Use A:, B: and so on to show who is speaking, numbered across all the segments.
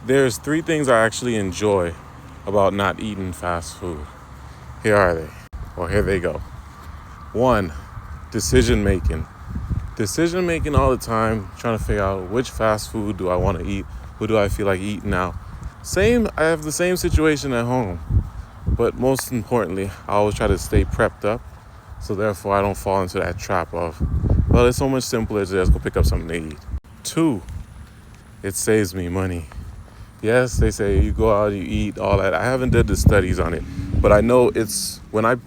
A: There's three things I actually enjoy about not eating fast food. Here are they. Well, here they go. One, decision making. Decision making all the time, trying to figure out which fast food do I want to eat, who do I feel like eating now. I have the same situation at home, but most importantly, I always try to stay prepped up, so therefore I don't fall into that trap of, well, it's so much simpler to just go pick up something to eat. Two, it saves me money. Yes, they say you go out, you eat, all that. I haven't did the studies on it, but I know it's when I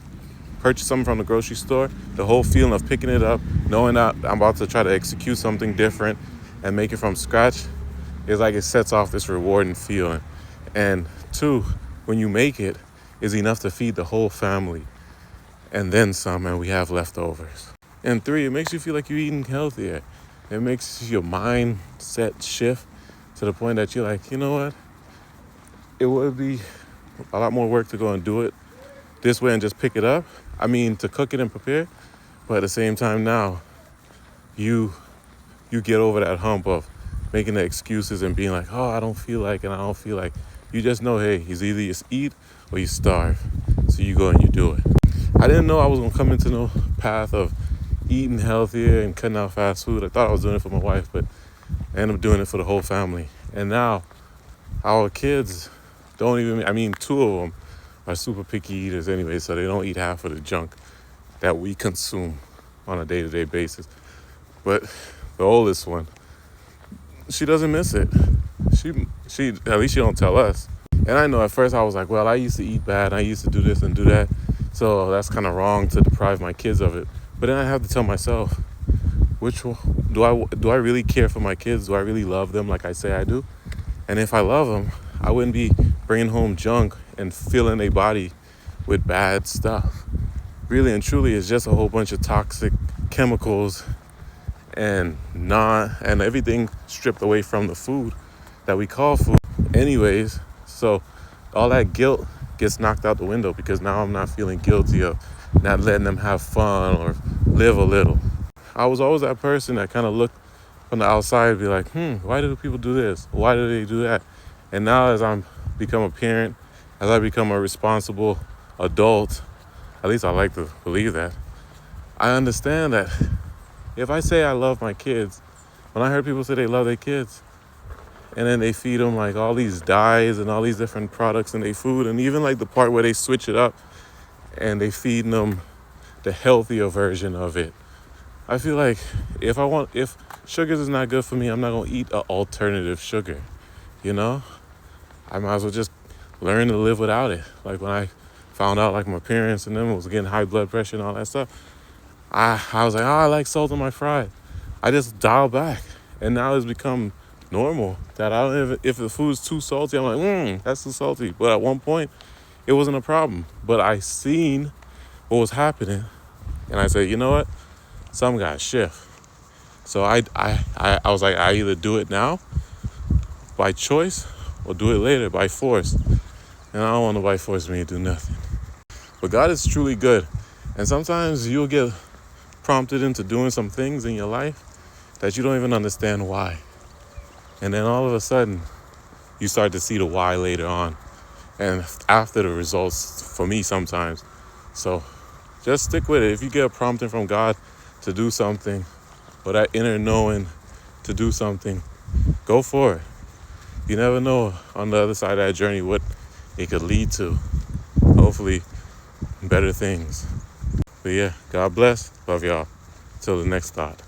A: purchase something from the grocery store, the whole feeling of picking it up, knowing that I'm about to try to execute something different and make it from scratch, is like it sets off this rewarding feeling. And two, when you make it, is enough to feed the whole family and then some, and we have leftovers. And three, it makes you feel like you're eating healthier. It makes your mindset shift to the point that you're like, you know what? It would be a lot more work to go and do it this way and just pick it up. I mean, to cook it and prepare. But at the same time now, you get over that hump of making the excuses and being like, oh, I don't feel like, and I don't feel like. You just know, hey, it's either you eat or you starve. So you go and you do it. I didn't know I was going to come into no path of eating healthier and cutting out fast food. I thought I was doing it for my wife, but I ended up doing it for the whole family. And now our kids don't even, I mean, two of them are super picky eaters anyway, so they don't eat half of the junk that we consume on a day-to-day basis. But the oldest one, she doesn't miss it. She at least she don't tell us. And I know at first I was like, well, I used to eat bad. I used to do this and do that. So that's kind of wrong to deprive my kids of it. But then I have to tell myself, which one, do I really care for my kids? Do I really love them like I say I do? And if I love them, I wouldn't be bringing home junk and filling their body with bad stuff. Really and truly, it's just a whole bunch of toxic chemicals and everything stripped away from the food that we call food anyways. So all that guilt gets knocked out the window because now I'm not feeling guilty of not letting them have fun or live a little. I was always that person that kind of looked from the outside and be like, why do people do this? Why do they do that? And now as I'm become a parent, as I become a responsible adult, at least I like to believe that, I understand that if I say I love my kids, when I heard people say they love their kids, and then they feed them like all these dyes and all these different products in their food, and even like the part where they switch it up and they feed them the healthier version of it. I feel like if sugars is not good for me, I'm not gonna eat an alternative sugar, you know? I might as well just learn to live without it. Like when I found out like my parents and them was getting high blood pressure and all that stuff, I was like, oh, I like salt on my fries. I just dialed back, and now it's become normal that I don't if the food's too salty, I'm like, that's too salty. But at one point, it wasn't a problem. But I seen what was happening, and I said, you know what? Some got to shift. So I was like, I either do it now by choice or do it later by force. And I don't want nobody force me to do nothing. But God is truly good. And sometimes you'll get prompted into doing some things in your life that you don't even understand why. And then all of a sudden, you start to see the why later on. And after the results, for me sometimes. So just stick with it. If you get a prompting from God to do something, or that inner knowing to do something, go for it. You never know on the other side of that journey what it could lead to. Hopefully, better things. But yeah, God bless. Love y'all. Till the next thought.